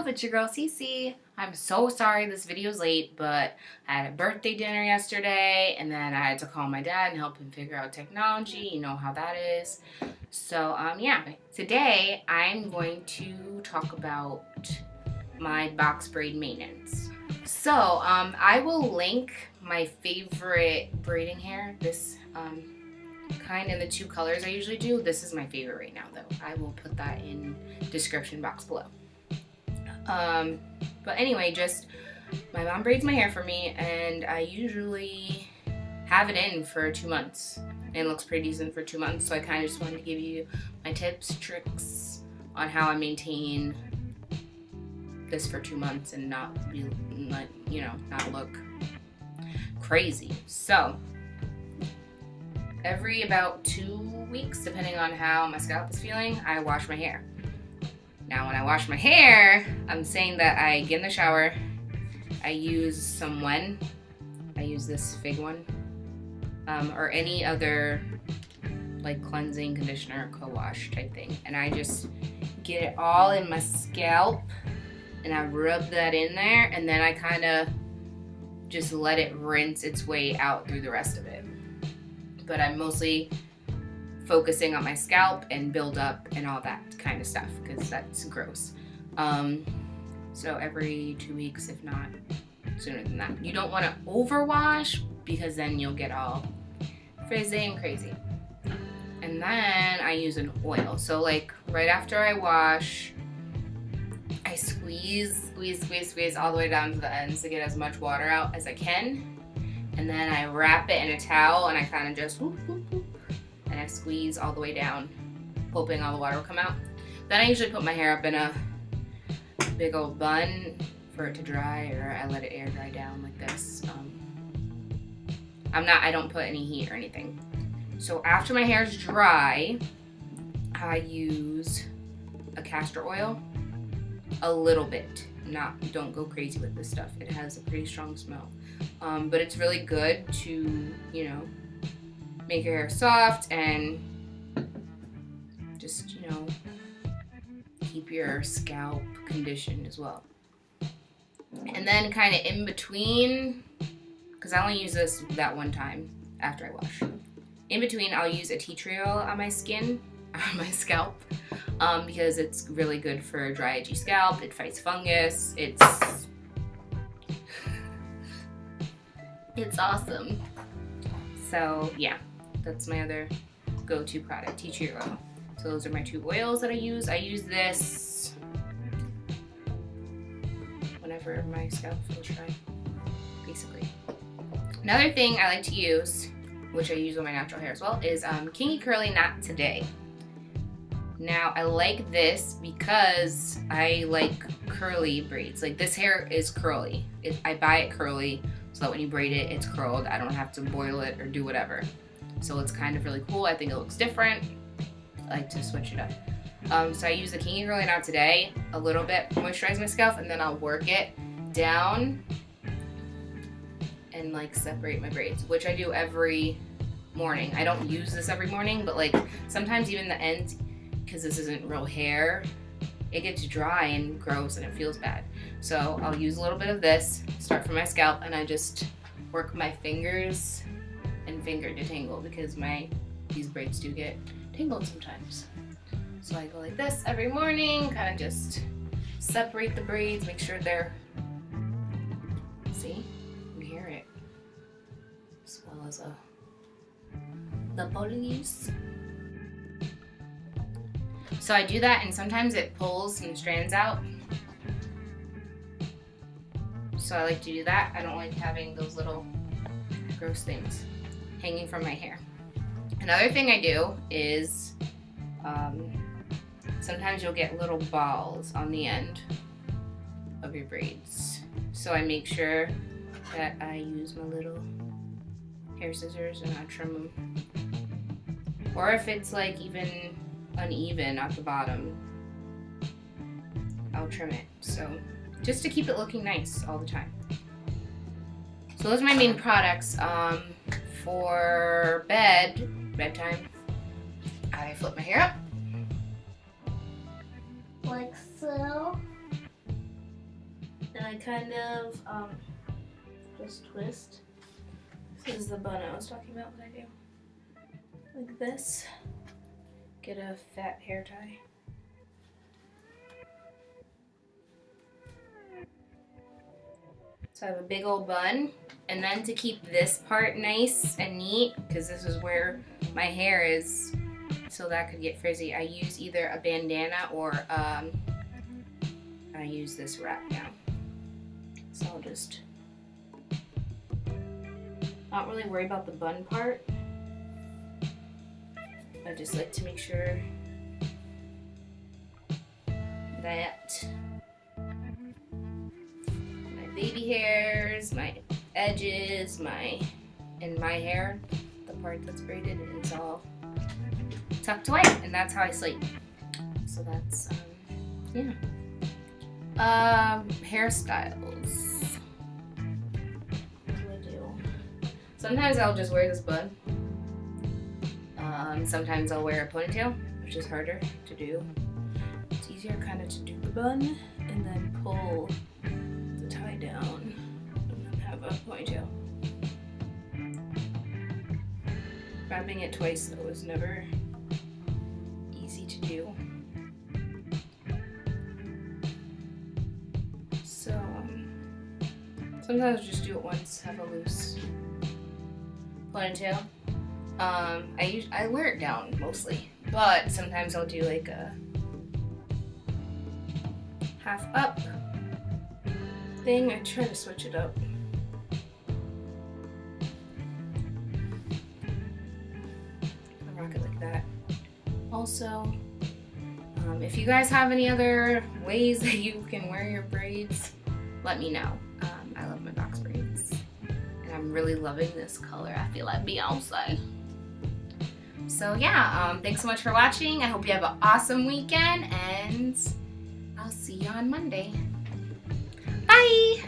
yourself, it's your girl Cece. I'm so sorry this video's late, but I had a birthday dinner yesterday and then I had to call my dad and help him figure out technology. You know how that is. So yeah, today I'm going to talk about my box braid maintenance. So I will link my favorite braiding hair, this kind in the two colors I usually do. This is my favorite right now though. I will put that in description box below. But anyway, just my mom braids my hair for me and I usually have it in for 2 months and it looks pretty decent for 2 months. So I kind of just wanted to give you my tips, tricks on how I maintain this for 2 months and not be, not look crazy. So every about 2 weeks, depending on how my scalp is feeling, I wash my hair. Now when I wash my hair, I'm saying that I get in the shower, I use some Wen, I use this Fig one, or any other like cleansing conditioner, co-wash type thing, and I just get it all in my scalp and I rub that in there and then I kind of just let it rinse its way out through the rest of it. But I'm mostly focusing on my scalp and build up and all that kind of stuff because that's gross. So every 2 weeks, if not sooner than that. You don't want to overwash because then you'll get all frizzy and crazy. And then I use an oil. So like right after I wash, I squeeze all the way down to the ends to get as much water out as I can. And then I wrap it in a towel and I kind of just whoop, whoop, whoop, and I squeeze all the way down, hoping all the water will come out. Then I usually put my hair up in a big old bun for it to dry, or I let it air dry down like this. I don't put any heat or anything. So after my hair is dry, I use a castor oil, a little bit. Don't go crazy with this stuff. It has a pretty strong smell. But it's really good to, make your hair soft and just, keep your scalp conditioned as well. And then kind of in between, because I only use this that one time after I wash. In between, I'll use a tea tree oil on my skin, on my scalp, because it's really good for dry, itchy scalp. It fights fungus. It's awesome. So yeah, that's my other go-to product, tea tree oil. So those are my two oils that I use. I use this whenever my scalp feels dry, basically. Another thing I like to use, which I use on my natural hair as well, is Kinky-Curly Not Today. Now I like this because I like curly braids. Like this hair is curly. I buy it curly so that when you braid it, it's curled. I don't have to boil it or do whatever. So it's kind of really cool. I think it looks different. I like to switch it up. So I use the Kinky-Curly Not Today a little bit, moisturize my scalp, and then I'll work it down and like separate my braids, which I do every morning. I don't use this every morning, but like sometimes even the ends, because this isn't real hair, it gets dry and gross and it feels bad. So I'll use a little bit of this, start from my scalp, and I just work my fingers and finger detangle because these braids do get tangled sometimes. So I go like this every morning, kind of just separate the braids, make sure they're, see, you hear it, as well as the police. So I do that and sometimes it pulls some strands out. So I like to do that. I don't like having those little gross things hanging from my hair. Another thing I do is sometimes you'll get little balls on the end of your braids. So I make sure that I use my little hair scissors and I trim them. Or if it's like even uneven at the bottom, I'll trim it. So just to keep it looking nice all the time. So those are my main products. For bedtime, I flip my hair up like so. and I kind of just twist. This is the bun I was talking about that I do. Like this. Get a fat hair tie. So I have a big old bun, and then to keep this part nice and neat, because this is where my hair is, so that could get frizzy, I use either a bandana or I use this wrap now. So I'll just not really worry about the bun part. I just like to make sure that my baby hairs, my edges, and my hair, the part that's braided, is all tucked away, and that's how I sleep. So that's yeah. Hairstyles. What do I do? Sometimes I'll just wear this bun. Sometimes I'll wear a ponytail, which is harder to do. It's easier kind of to do the bun and then pull the tie down and then have a ponytail. Wrapping it twice though is never easy to do. So sometimes I'll just do it once, have a loose ponytail. I wear it down mostly, but sometimes I'll do like a half up thing. I try to switch it up. I rock it like that. Also, if you guys have any other ways that you can wear your braids, let me know. I love my box braids, and I'm really loving this color. I feel like Beyonce. So yeah, thanks so much for watching. I hope you have an awesome weekend, and I'll see you on Monday. Bye!